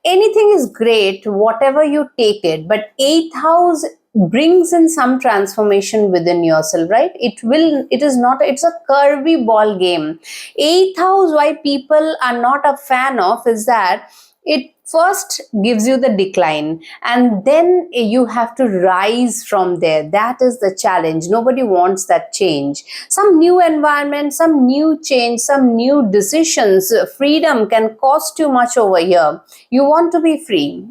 Anything is great, whatever you take it, but 8th house brings in some transformation within yourself, right? It's a curvy ball game. 8th house, why people are not a fan of, is that it first gives you the decline, and then you have to rise from there. That is the challenge. Nobody wants that change. Some new environment, some new change, some new decisions, freedom can cost you much over here. You want to be free.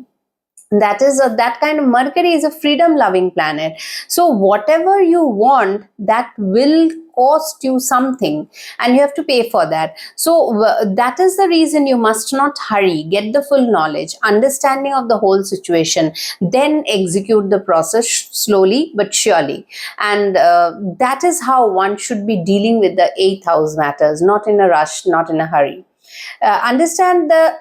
That kind of Mercury is a freedom loving planet. So whatever you want, that will cost you something, and you have to pay for that. So that is the reason you must not hurry. Get the full knowledge, understanding of the whole situation, then execute the process slowly but surely. And that is how one should be dealing with the 8th house matters, not in a rush, not in a hurry. Understand the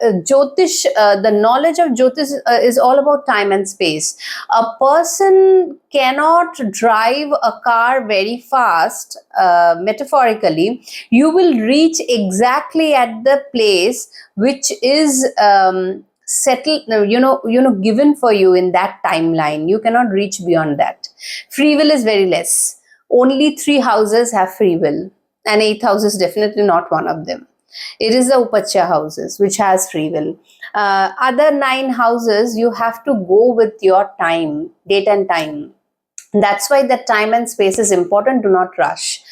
Jyotish, the knowledge of Jyotish is all about time and space. A person cannot drive a car very fast, metaphorically. You will reach exactly at the place which is settled, given for you in that timeline. You cannot reach beyond that. Free will is very less. Only 3 houses have free will, and 8th house is definitely not one of them. It is the Upachya houses which has free will. Other 9 houses, you have to go with your time, date and time. That's why the time and space is important. Do not rush.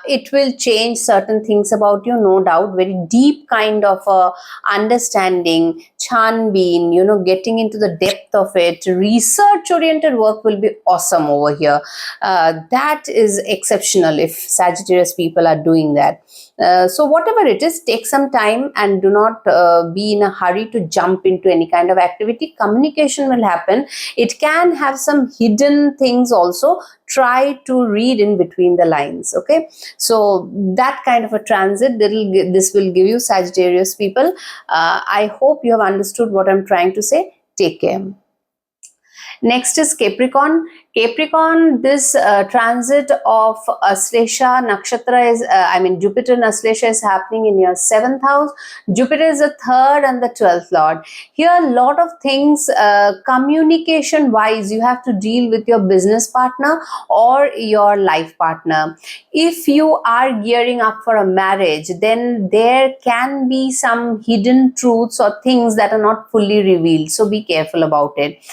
It will change certain things about you, no doubt. Very deep kind of understanding, chanbeen, getting into the depth of it. Research oriented work will be awesome over here. That is exceptional if Sagittarius people are doing that. So whatever it is, take some time and do not be in a hurry to jump into any kind of activity. Communication will happen. It can have some hidden things also. Try to read in between the lines. Okay, so that kind of a transit, this will give you, Sagittarius people. I hope you have understood what I'm trying to say. Take care. Next is Capricorn. Capricorn, this transit of Ashlesha Nakshatra is, Jupiter and Ashlesha is happening in your 7th house. Jupiter is the 3rd and the 12th lord. Here, a lot of things, communication wise, you have to deal with your business partner or your life partner. If you are gearing up for a marriage, then there can be some hidden truths or things that are not fully revealed. So be careful about it.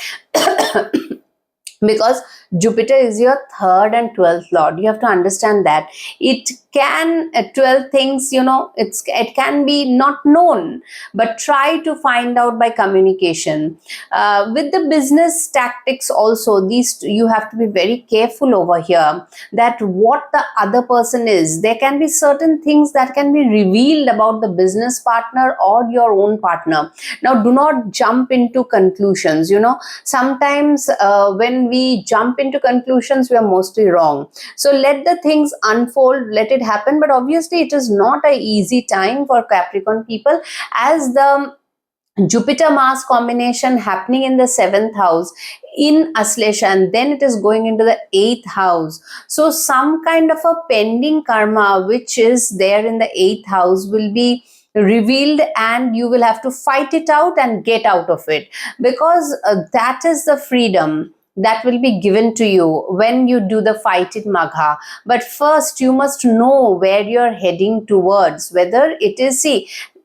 Because Jupiter is your 3rd and 12th lord. You have to understand that it can 12 things, it can be not known, but try to find out by communication. With the business tactics also, these you have to be very careful over here, that what the other person is. There can be certain things that can be revealed about the business partner or your own partner. Now, do not jump into conclusions. Sometimes when we jump into conclusions, we are mostly wrong. So let the things unfold, let it happen. But obviously, it is not an easy time for Capricorn people, as the Jupiter Mars combination happening in the 7th house in Ashlesha, and then it is going into the 8th house. So some kind of a pending karma which is there in the 8th house will be revealed, and you will have to fight it out and get out of it, because that is the freedom that will be given to you when you do the fight in Magha. But first, you must know where you're heading towards, whether it is,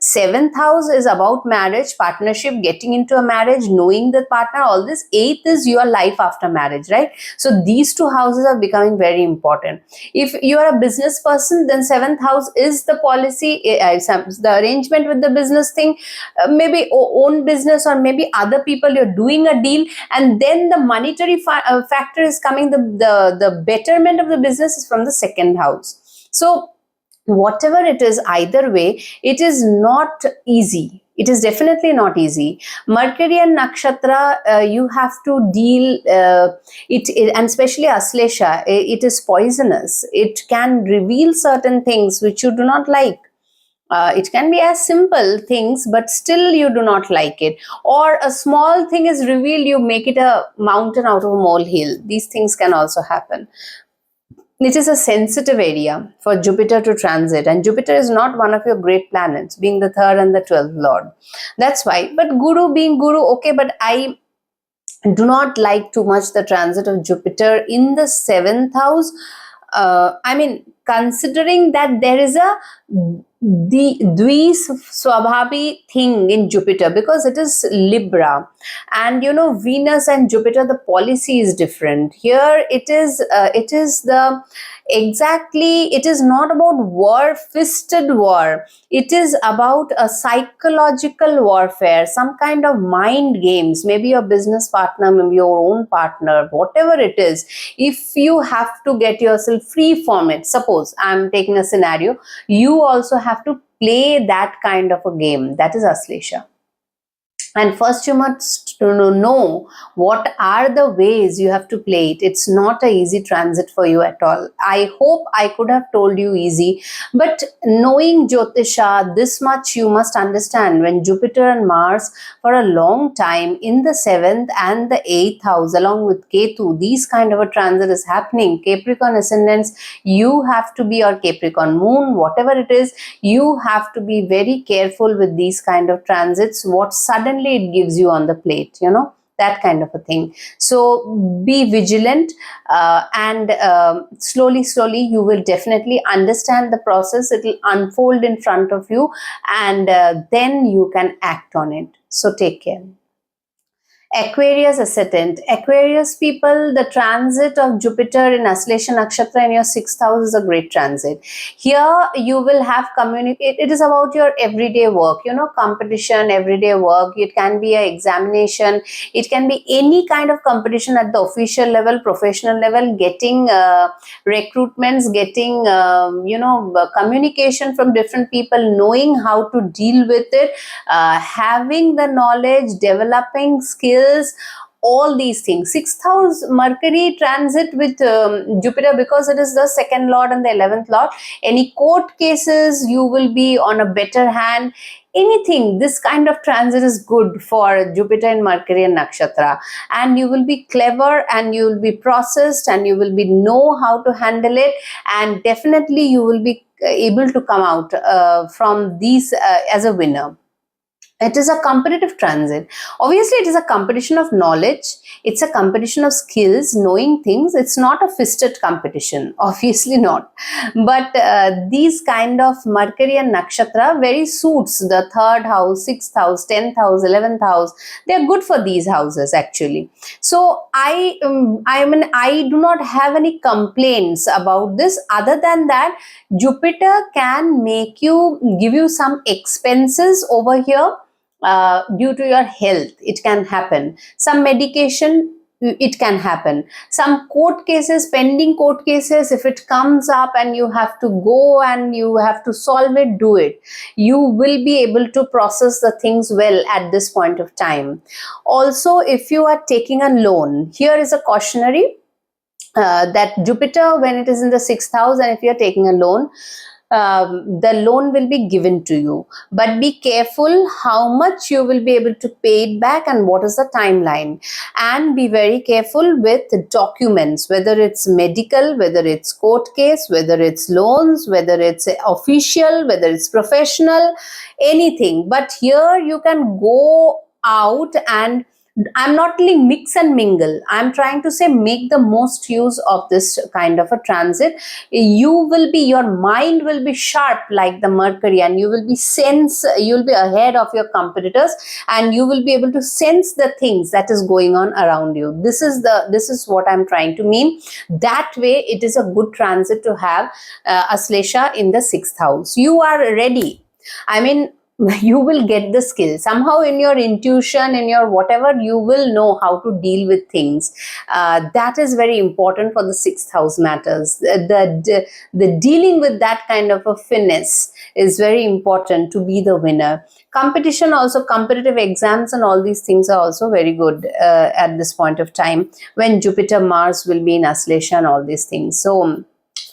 7th house is about marriage, partnership, getting into a marriage, knowing the partner, all this. 8th is your life after marriage, right? So these 2 houses are becoming very important. If you are a business person, then 7th house is the policy, the arrangement with the business thing, maybe own business, or maybe other people, you're doing a deal, and then the monetary factor is coming, the betterment of the business is from the 2nd house. So whatever it is, either way, it is not easy. It is definitely not easy. Mercury and Nakshatra, you have to deal, and especially Ashlesha, it is poisonous. It can reveal certain things which you do not like. It can be as simple things, but still you do not like it. Or a small thing is revealed, you make it a mountain out of a molehill. These things can also happen. It is a sensitive area for Jupiter to transit, and Jupiter is not one of your great planets, being the 3rd and the 12th lord. That's why. But Guru being Guru, okay, but I do not like too much the transit of Jupiter in the 7th house. Considering that there is a Swabhavi thing in Jupiter, because it is Libra, and Venus and Jupiter, the policy is different. Here it is it is not about war, fisted war. It is about a psychological warfare, some kind of mind games, maybe your business partner, maybe your own partner, whatever it is. If you have to get yourself free from it, suppose I'm taking a scenario, you also have to play that kind of a game. That is Ashlesha. And first you must know what are the ways you have to play it. It's not a easy transit for you at all. I hope I could have told you easy, but knowing Jyotisha, this much you must understand. When Jupiter and Mars for a long time in the 7th and the 8th house along with Ketu, these kind of a transit is happening. Capricorn ascendants, you have to be, or Capricorn moon, whatever it is, you have to be very careful with these kind of transits, what suddenly it gives you on the plate, that kind of a thing. So be vigilant, and slowly you will definitely understand the process. It will unfold in front of you, and then you can act on it. So take care. Aquarius ascendant. Aquarius people, the transit of Jupiter in Ashlesha Nakshatra in your 6th house is a great transit. Here you will have communicate. It is about your everyday work, competition, everyday work. It can be an examination. It can be any kind of competition at the official level, professional level, getting recruitments, getting, communication from different people, knowing how to deal with it, having the knowledge, developing skills, all these things. 6th house Mercury transit with Jupiter, because it is the 2nd lord and the 11th lord. Any court cases, you will be on a better hand. Anything, this kind of transit is good for Jupiter and Mercury and Nakshatra, and you will be clever, and you will be processed, and you will be know how to handle it, and definitely you will be able to come out from these as a winner. It is a competitive transit. Obviously, it is a competition of knowledge. It's a competition of skills, knowing things. It's not a fisted competition, obviously not. But these kind of Mercury and Nakshatra very suits the 3rd house, 6th house, 10th house, 11th house. They are good for these houses actually. So I do not have any complaints about this. Other than that, Jupiter can give you some expenses over here. Due to your health, it can happen. Some medication, it can happen. Some court cases, pending court cases, if it comes up and you have to go and you have to solve it, do it. You will be able to process the things well at this point of time. Also, if you are taking a loan, here is a cautionary that Jupiter, when it is in the 6th house, and if you are taking a loan, the loan will be given to you, but be careful how much you will be able to pay it back and what is the timeline. And be very careful with documents, whether it's medical, whether it's court case, whether it's loans, whether it's official, whether it's professional, anything. But here you can go out, and I'm not telling mix and mingle. I'm trying to say make the most use of this kind of a transit. Your mind will be sharp like the Mercury, and you'll be ahead of your competitors, and you will be able to sense the things that is going on around you. This is what I'm trying to mean. That way, it is a good transit to have Ashlesha in the 6th house. You are ready. I mean, you will get the skill somehow in your intuition, in your whatever, you will know how to deal with things. That is very important for the 6th house matters. The dealing with that kind of a finesse is very important to be the winner. Competition also, competitive exams and all these things are also very good at this point of time, when Jupiter Mars will be in Ashlesha and all these things. So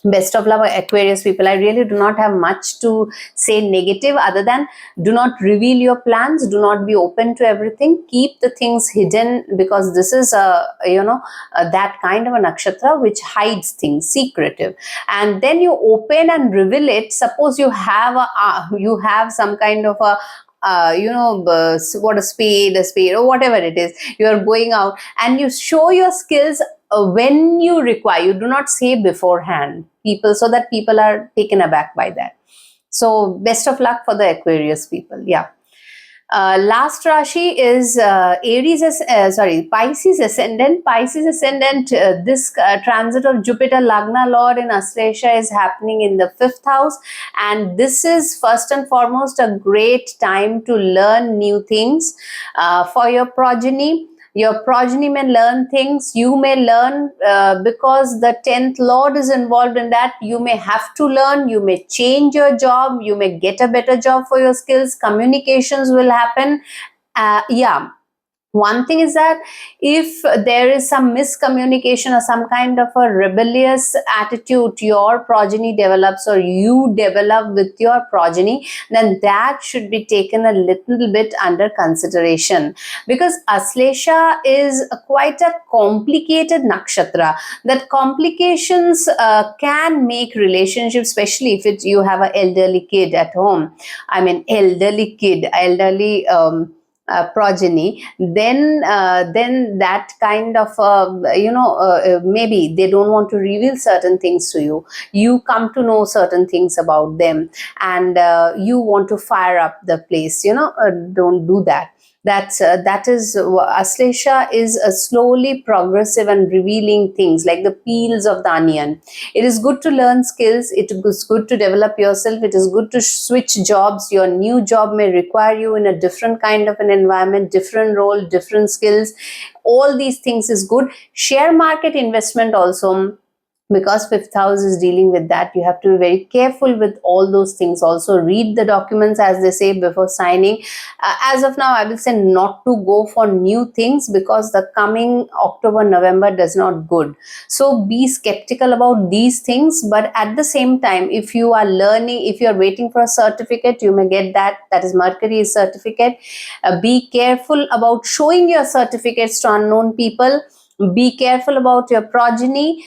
best of luck, Aquarius people. I really do not have much to say negative, other than do not reveal your plans, do not be open to everything, keep the things hidden, because this is that kind of a nakshatra which hides things, secretive, and then you open and reveal it. Suppose you have some kind of a what a spade, or whatever it is, you are going out and you show your skills when you require. You do not say beforehand, people, so that people are taken aback by that. So best of luck for the Aquarius people. Yeah. Last Rashi is Pisces ascendant. Pisces ascendant, this transit of Jupiter Lagna Lord in Ashlesha is happening in the 5th house, and this is first and foremost a great time to learn new things for your progeny. Your progeny may learn things, you may learn because the 10th Lord is involved in that. You may have to learn, you may change your job, you may get a better job for your skills, communications will happen, Yeah, one thing is that if there is some miscommunication or some kind of a rebellious attitude your progeny develops or you develop with your progeny, then that should be taken a little bit under consideration, because Ashlesha is quite a complicated nakshatra. That complications can make relationships, especially if you have an elderly kid at home. I mean, elderly progeny, then that kind of maybe they don't want to reveal certain things to you. You come to know certain things about them, and you want to fire up the place. Don't do that. That is Ashlesha is a slowly progressive and revealing things like the peels of the onion. It is good to learn skills. It is good to develop yourself. It is good to switch jobs. Your new job may require you in a different kind of an environment, different role, different skills. All these things is good. Share market investment also, because fifth house is dealing with that, you have to be very careful with all those things. Also read the documents, as they say, before signing. As of now, I will say not to go for new things, because the coming October November does not good. So be skeptical about these things, but at the same time, if you are learning, if you are waiting for a certificate, you may get that is Mercury certificate. Be careful about showing your certificates to unknown people. Be careful about your progeny.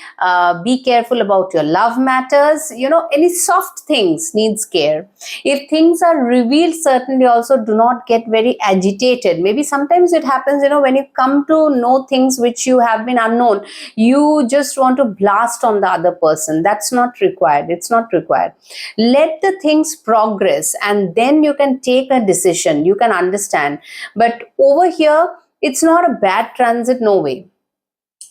Be careful about your love matters. Any soft things needs care. If things are revealed, certainly also do not get very agitated. Maybe sometimes it happens, when you come to know things which you have been unknown, you just want to blast on the other person. That's not required. It's not required. Let the things progress, and then you can take a decision. You can understand. But over here, it's not a bad transit, no way.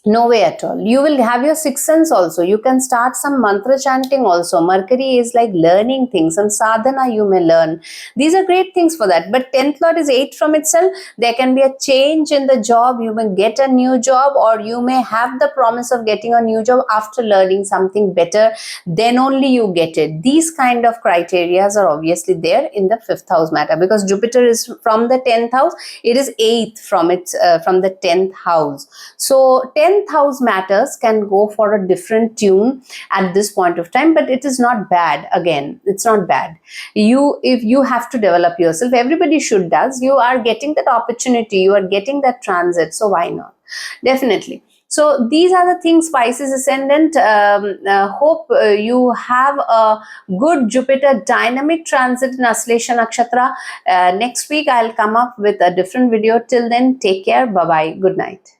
No way at all. You will have your sixth sense also. You can start some mantra chanting also. Mercury is like learning things. Some sadhana you may learn. These are great things for that. But 10th Lord is 8 from itself. There can be a change in the job. You may get a new job, or you may have the promise of getting a new job after learning something better. Then only you get it. These kind of criterias are obviously there in the 5th house matter, because Jupiter is from the 10th house. It is 8th from the 10th house. So 10th house matters can go for a different tune at this point of time, but it is not bad. Again, it's not bad. If you have to develop yourself, everybody should does. You are getting that opportunity, you are getting that transit, so why not? Definitely. So these are the things, Pisces ascendant. Hope you have a good Jupiter dynamic transit in Ashlesha Nakshatra. Next week I'll come up with a different video. Till then, take care. Bye bye. Good night.